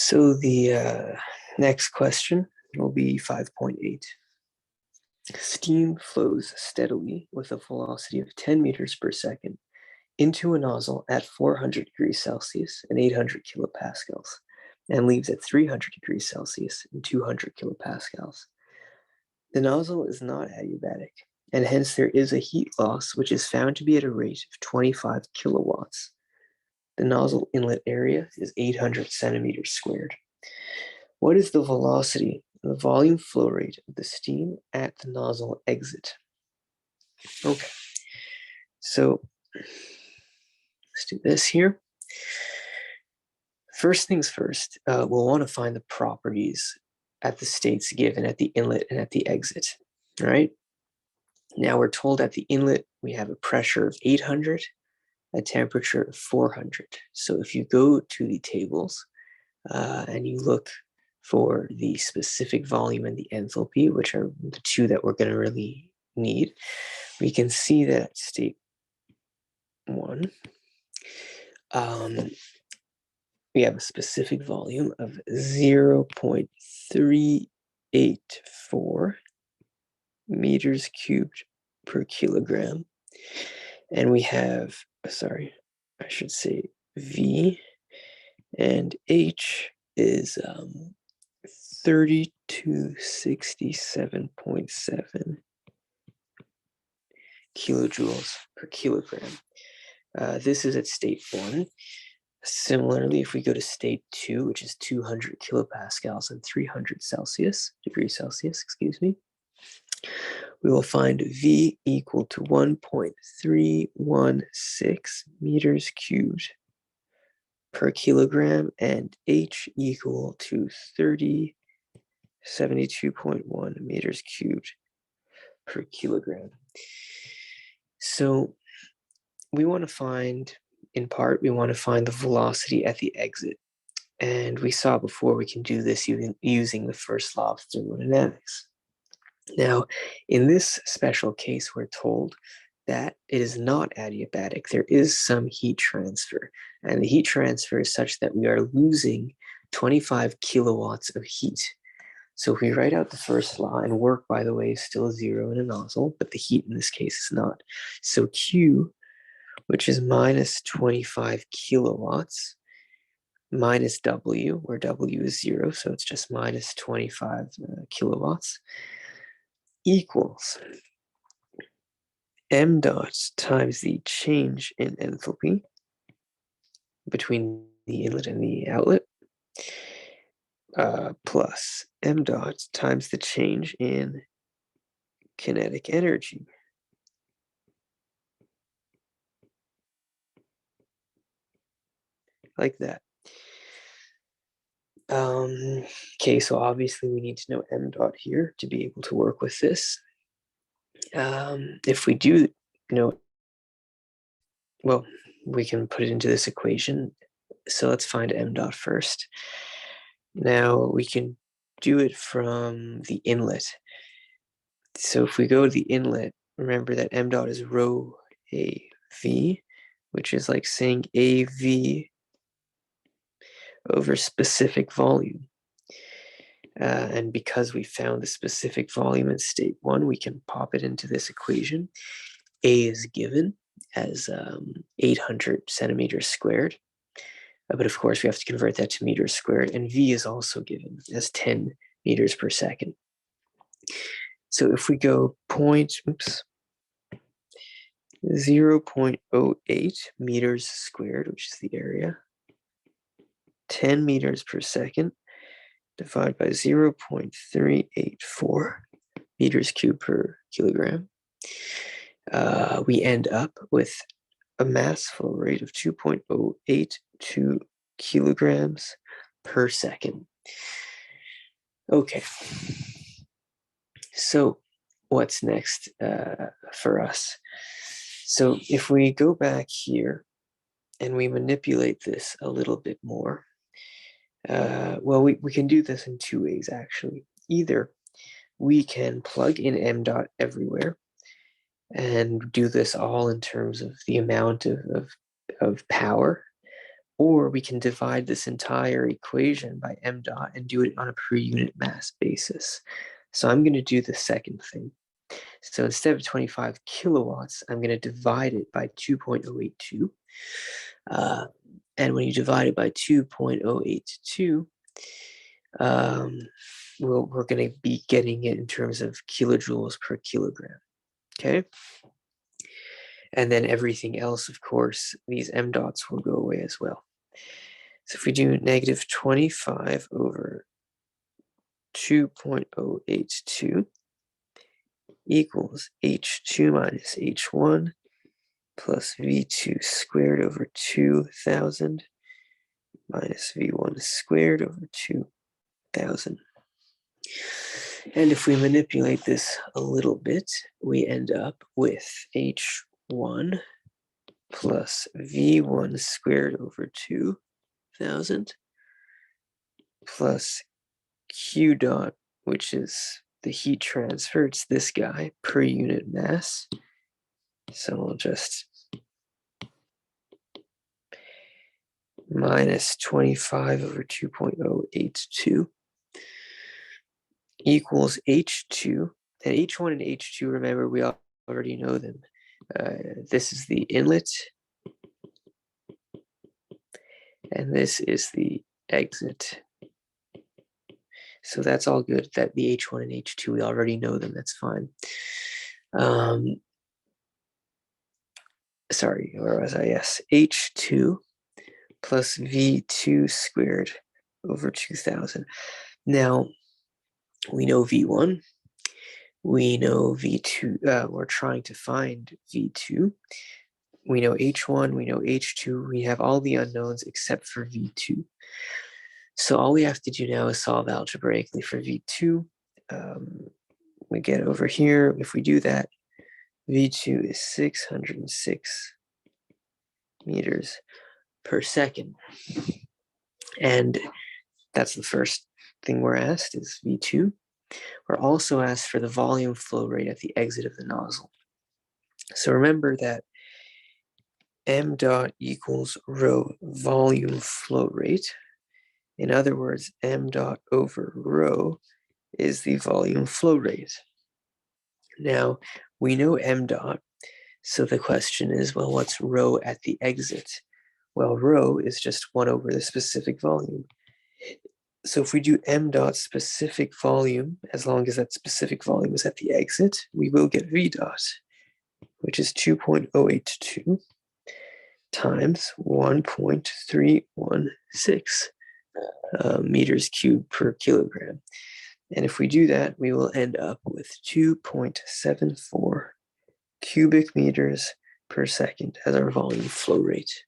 So the next question will be 5.8. Steam flows steadily with a velocity of 10 meters per second into a nozzle at 400 degrees Celsius and 800 kilopascals, and leaves at 300 degrees Celsius and 200 kilopascals. The nozzle is not adiabatic, and hence there is a heat loss which is found to be at a rate of 25 kilowatts. The nozzle inlet area is 800 centimeters squared. What is the velocity and the volume flow rate of the steam at the nozzle exit? Okay, so let's do this here. First things first, we'll want to find the properties at the states given at the inlet and at the exit, all right? Now we're told at the inlet we have a pressure of 800, a temperature of 400. So if you go to the tables and you look for the specific volume and the enthalpy, which are the two that we're going to really need, we can see that at state 1, we have a specific volume of 0.384 meters cubed per kilogram. And we have, sorry, I should say V, and H is 3267.7 kilojoules per kilogram. This is at state 1. Similarly, if we go to state 2, which is 200 kilopascals and 300 degrees Celsius, we will find V equal to 1.316 meters cubed per kilogram and H equal to 3072.1 meters cubed per kilogram. So we want to find, in part, we want to find the velocity at the exit. And we saw before we can do this using the first law of thermodynamics. Now, in this special case, we're told that it is not adiabatic. There is some heat transfer, and the heat transfer is such that we are losing 25 kilowatts of heat. So if we write out the first law, and work, by the way, is still 0 in a nozzle, but the heat in this case is not. So Q, which is minus 25 kilowatts, minus W, where W is 0, so it's just minus 25 kilowatts, equals m dot times the change in enthalpy between the inlet and the outlet, plus m dot times the change in kinetic energy. Like that. Okay, so obviously we need to know m dot here to be able to work with this. If we do know, well, we can put it into this equation. So let's find m dot first. Now we can do it from the inlet. So if we go to the inlet, remember that m dot is rho AV, which is like saying AV over specific volume. And because we found the specific volume in state 1, we can pop it into this equation. A is given as 800 centimeters squared. But of course, we have to convert that to meters squared. And V is also given as 10 meters per second. So if we go 0.08 meters squared, which is the area, 10 meters per second, divided by 0.384 meters cubed per kilogram, we end up with a mass flow rate of 2.082 kilograms per second. Okay, so what's next for us? So if we go back here and we manipulate this a little bit more, well, we can do this in 2 ways, actually. Either we can plug in m dot everywhere and do this all in terms of the amount of power, Or we can divide this entire equation by m dot and do it on a per unit mass basis. So I'm going to do the second thing. So instead of 25 kilowatts, I'm going to divide it by 2.082. And when you divide it by 2.082, we're going to be getting it in terms of kilojoules per kilogram. Okay. And then everything else, of course, these m dots will go away as well. So if we do negative 25 over 2.082 equals H2 minus H1 plus V2 squared over 2,000 minus V1 squared over 2,000. And if we manipulate this a little bit, we end up with H1 plus V1 squared over 2,000 plus Q dot, which is the heat transfer. It's this guy per unit mass. So we'll just minus 25 over 2.082 equals H2. And H1 and H2, remember, we already know them. This is the inlet, and this is the exit. So that's all good. That the H1 and H2, we already know them. That's fine. Sorry, where was I? Yes, H2 plus V2 squared over 2,000. Now, we know V1. We know V2. We're trying to find V2. We know H1. We know H2. We have all the unknowns except for V2. So all we have to do now is solve algebraically for V2. We get over here. If we do that, V2 is 606 meters per second. And that's the first thing we're asked is V2. We're also asked for the volume flow rate at the exit of the nozzle. So remember that m dot equals rho volume flow rate. In other words, m dot over rho is the volume flow rate. Now, we know m dot, so the question is, well, what's rho at the exit? Well, rho is just 1 over the specific volume. So if we do m dot specific volume, as long as that specific volume is at the exit, we will get v dot, which is 2.082 times 1.316 meters cubed per kilogram. And if we do that, we will end up with 2.74 cubic meters per second as our volume flow rate.